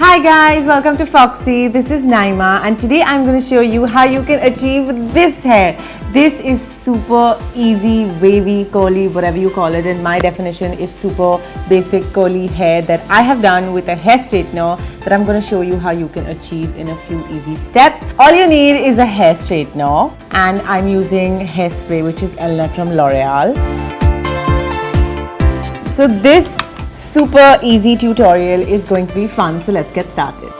Hi guys, welcome to Foxy. This is Naima and today I'm going to show you how you can achieve this hair. This is super easy, wavy, curly, whatever you call it. And my definition is super basic curly hair that I have done with a hair straightener that I'm going to show you how you can achieve in a few easy steps. All you need is a hair straightener and I'm using hairspray which is Elnett from L'Oreal. So this super easy tutorial is going to be fun, so let's get started.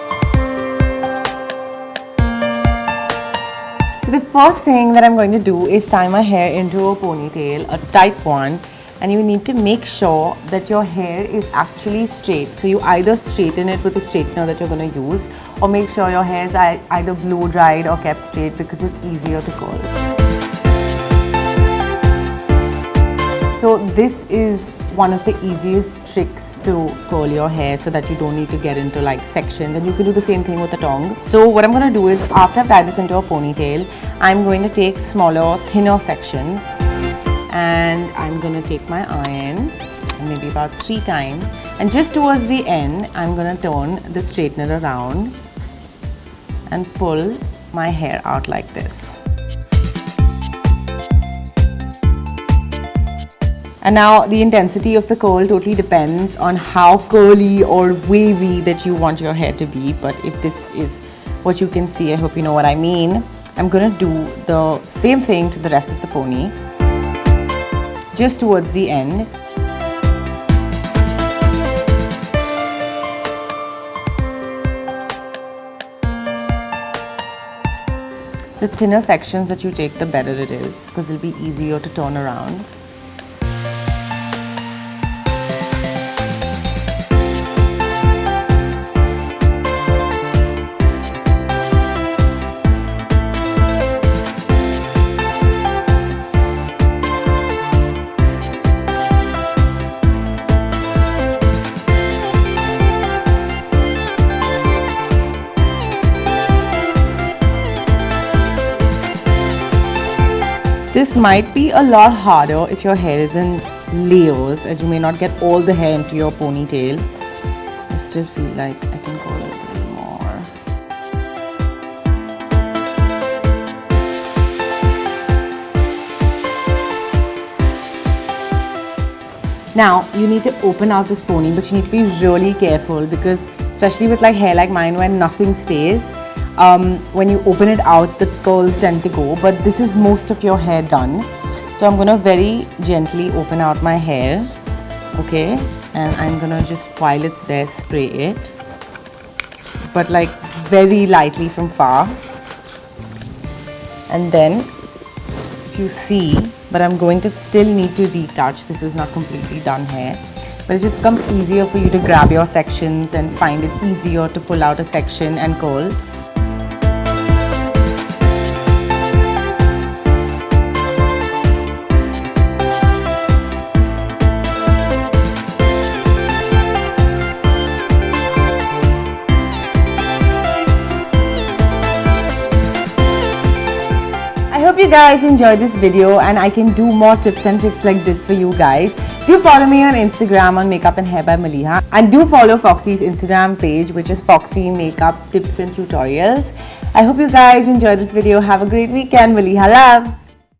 So the first thing that I'm going to do is tie my hair into a ponytail, a tight one, and you need to make sure that your hair is actually straight. So you either straighten it with the straightener that you're going to use or make sure your hair is either blow dried or kept straight because it's easier to curl. So this is one of the easiest tricks to curl your hair so that you don't need to get into like sections, and you can do the same thing with a tongue. So what I'm going to do is, after I've tied this into a ponytail, I'm going to take smaller, thinner sections and I'm going to take my iron and maybe about 3 times, and just towards the end I'm going to turn the straightener around and pull my hair out like this. And now the intensity of the curl totally depends on how curly or wavy that you want your hair to be. But if this is what you can see, I hope you know what I mean. I'm going to do the same thing to the rest of the pony, just towards the end. The thinner sections that you take, the better it is, because it'll be easier to turn around. This might be a lot harder if your hair is in layers, as you may not get all the hair into your ponytail. I still feel like I can curl it a little more. Now, you need to open out this pony, but you need to be really careful because, especially with like hair like mine where nothing stays, when you open it out, the curls tend to go, but this is most of your hair done. So I'm going to very gently open out my hair, okay, and I'm going to just, while it's there, spray it, but like very lightly from far. And then, if you see, but I'm going to still need to retouch, this is not completely done hair, but it just becomes easier for you to grab your sections and find it easier to pull out a section and curl. I hope you guys enjoyed this video and I can do more tips and tricks like this for you guys. Do follow me on Instagram on Makeup and Hair by Maliha, and do follow Foxy's Instagram page, which is Foxy Makeup Tips and Tutorials. I hope you guys enjoyed this video. Have a great weekend. Maliha loves.